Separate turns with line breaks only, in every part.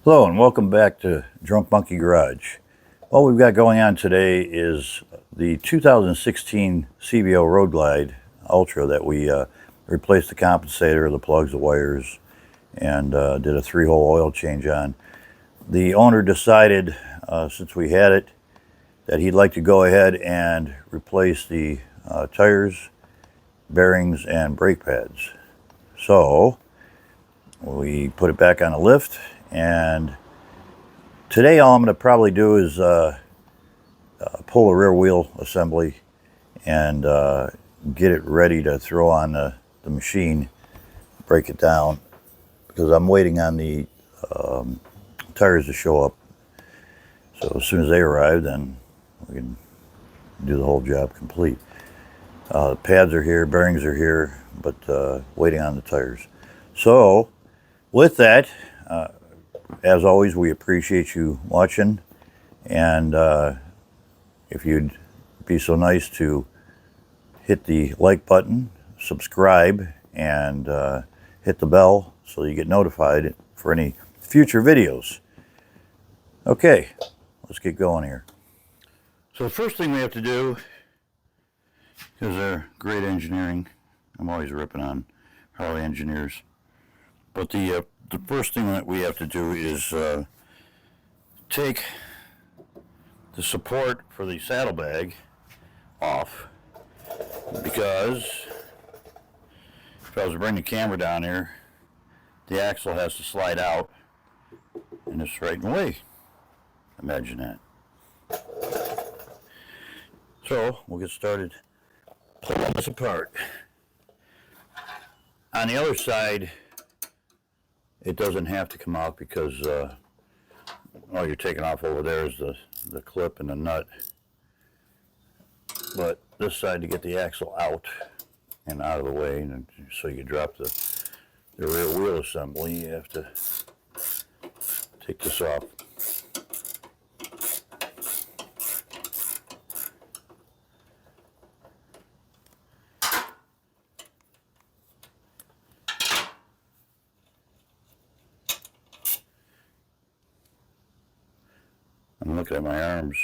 Hello and welcome back to Drunk Monkey Garage. What we've got going on today is the 2016 CVO Road Glide Ultra that we replaced the compensator, the plugs, the wires, and did a 3-hole oil change on. The owner decided, since we had it, that he'd like to go ahead and replace the tires, bearings, and brake pads. So we put it back on the lift, and today all I'm going to probably do is pull the rear wheel assembly and get it ready to throw on the machine, break it down, because I'm waiting on the tires to show up. So as soon as they arrive, then we can do the whole job complete. Pads are here, bearings are here, but waiting on the tires. So with that, as always, we appreciate you watching, and if you'd be so nice to hit the like button, subscribe, and hit the bell so you get notified for any future videos. Okay, let's get going here. So the first thing we have to do, because they're great engineering, I'm always ripping on Harley engineers, but the first thing that we have to do is take the support for the saddlebag off, because if I was to bring the camera down here, the axle has to slide out and it's right in the way. Imagine that. So we'll get started pulling this apart. On the other side, it doesn't have to come out because all you're taking off over there is the clip and the nut. But this side, to get the axle out and out of the way, and so you can drop the rear wheel assembly, you have to take this off. I'm looking at my arms,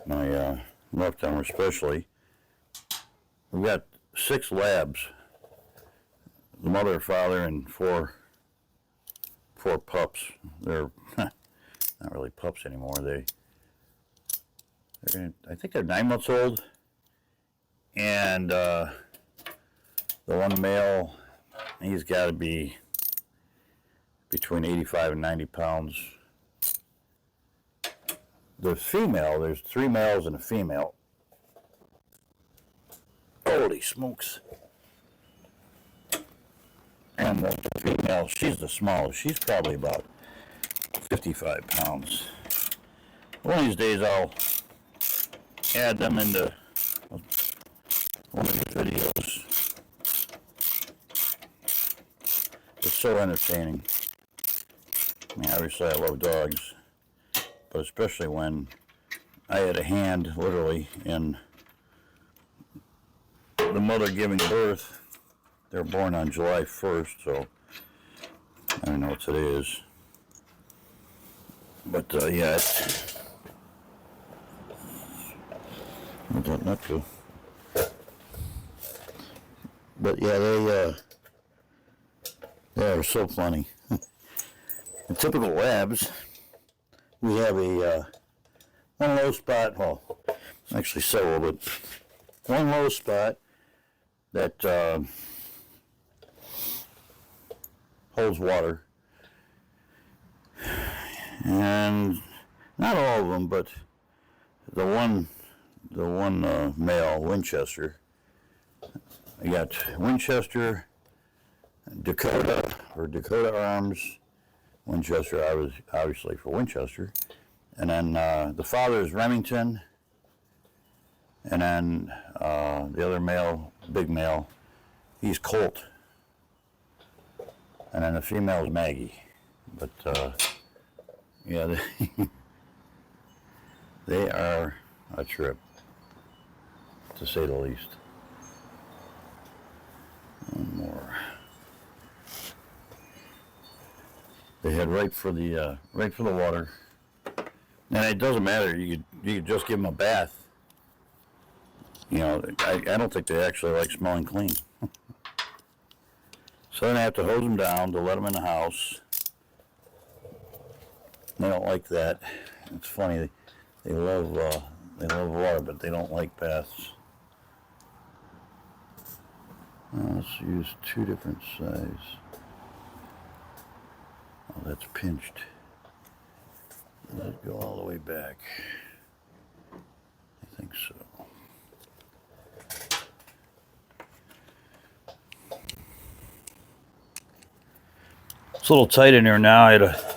my left arm especially. We've got 6 labs, the mother, father, and four pups. They're not really pups anymore. I think they're 9 months old, and the one male, he's got to be between 85 and 90 pounds. The female, there's 3 males and a female. Holy smokes. And the female, she's the smallest. She's probably about 55 pounds. One of these days I'll add them into one of these videos. It's so entertaining. I mean, obviously I love dogs, but especially when I had a hand, literally, in the mother giving birth. They're born on July 1st, so I don't know what today is. But yeah, it's not true. But yeah, they are so funny. In typical labs, we have a one low spot, well, actually several, but one low spot that holds water, and not all of them, but the one male, Winchester. I got Winchester, Dakota Arms, Winchester obviously for Winchester, and then the father is Remington, and then the other male, big male, he's Colt, and then the female is Maggie. But yeah, they are a trip, to say the least. One more. They head right for the water, and it doesn't matter. You could just give them a bath. You know, I don't think they actually like smelling clean. So then I have to hose them down to let them in the house. They don't like that. It's funny. They love water, but they don't like baths. Let's use 2 different sizes. Oh, that's pinched. Does it go all the way back? I think so. It's a little tight in here now. I had to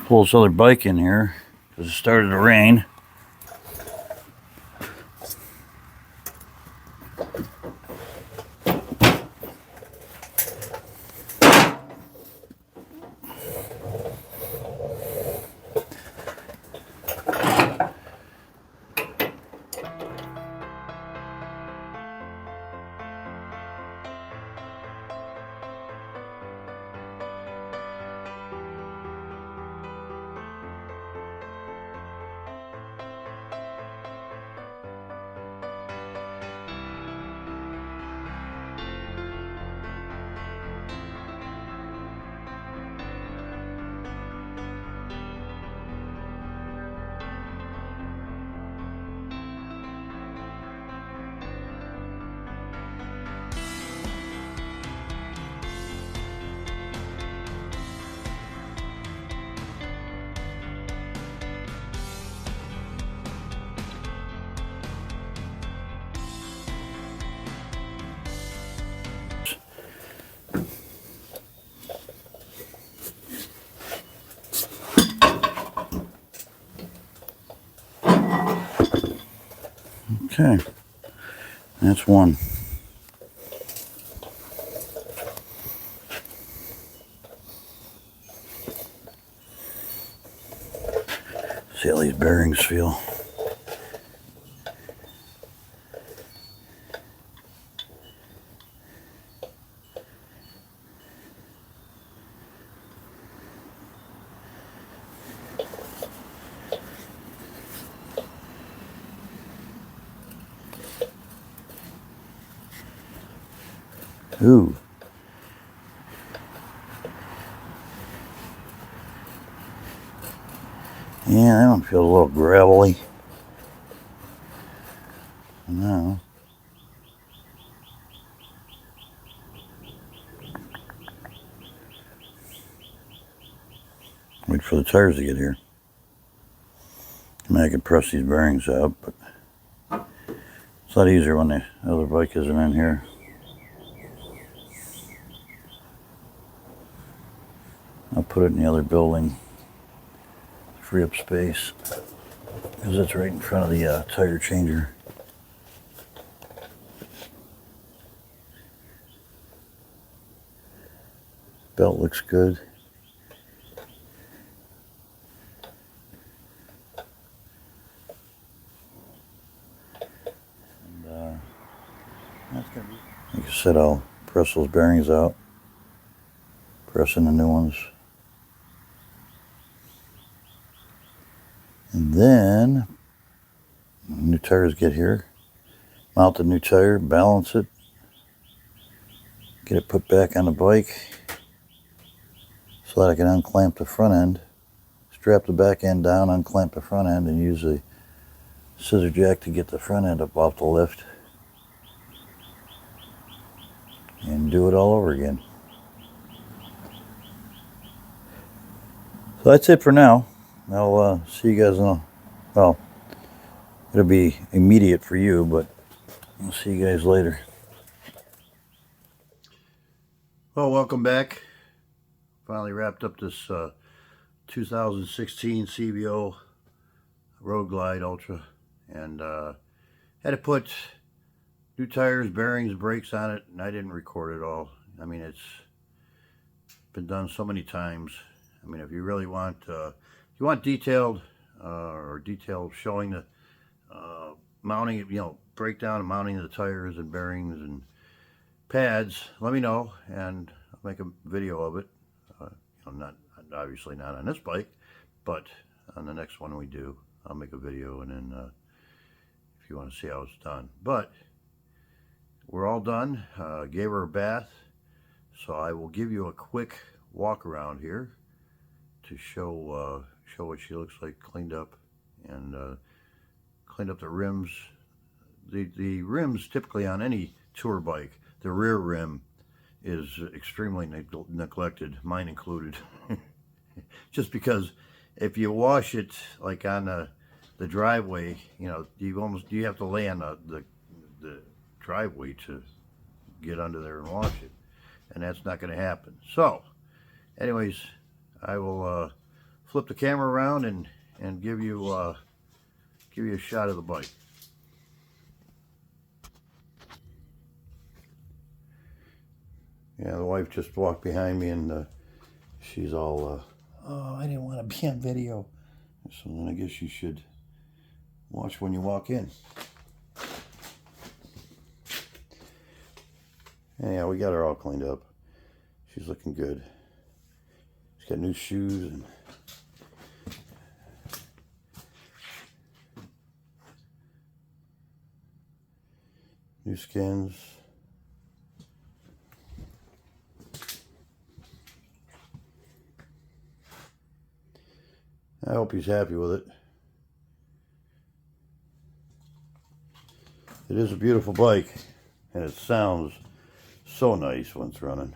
pull this other bike in here because it started to rain. Okay, that's one. See how these bearings feel. Ooh. Yeah, that one feels a little gravelly. No. Wait for the tires to get here. I mean, I could press these bearings out, but it's a lot easier when the other bike isn't in here. I'll put it in the other building, free up space, because it's right in front of the tire changer. Belt looks good. And that's gonna be. Like I said, I'll press those bearings out, press in the new ones. And then, new tires get here, mount the new tire, balance it, get it put back on the bike so that I can unclamp the front end, strap the back end down, unclamp the front end, and use a scissor jack to get the front end up off the lift, and do it all over again. So that's it for now. I'll see you guys in a, well, it'll be immediate for you, but I'll see you guys later. Well, welcome back. Finally wrapped up this 2016 CVO Road Glide Ultra, and had to put new tires, bearings, brakes on it, and I didn't record it all. I mean, it's been done so many times. I mean, if you really want, you want detailed or detailed showing the mounting, breakdown and mounting of the tires and bearings and pads, let me know, and I'll make a video of it. Not obviously not on this bike, but on the next one we do, I'll make a video, and then if you want to see how it's done. But we're all done. Gave her a bath, so I will give you a quick walk around here to show what she looks like cleaned up, and cleaned up the rims. The rims typically on any tour bike, the rear rim is extremely neglected, mine included. Just because if you wash it like on the driveway, you know, you have to lay on the driveway to get under there and wash it, and that's not going to happen. So anyways, I will flip the camera around and give you a shot of the bike. Yeah, the wife just walked behind me, and she's all, oh, I didn't want to be on video. So then I guess you should watch when you walk in. Yeah, we got her all cleaned up. She's looking good. She's got new shoes and new skins. I hope he's happy with it. It is a beautiful bike, and it sounds so nice when it's running.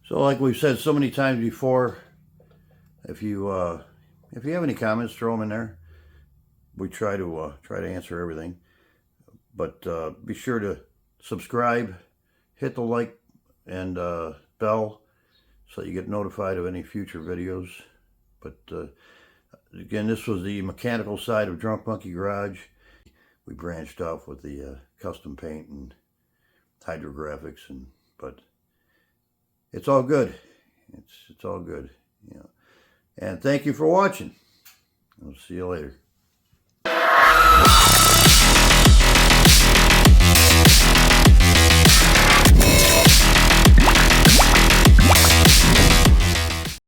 So like we've said so many times before, if you have any comments, throw them in there. We try to answer everything. But be sure to subscribe, hit the like and bell so you get notified of any future videos. But again, this was the mechanical side of Drunk Monkey Garage. We branched off with the custom paint and hydrographics, but it's all good. It's all good, you know. And thank you for watching. I'll see you later.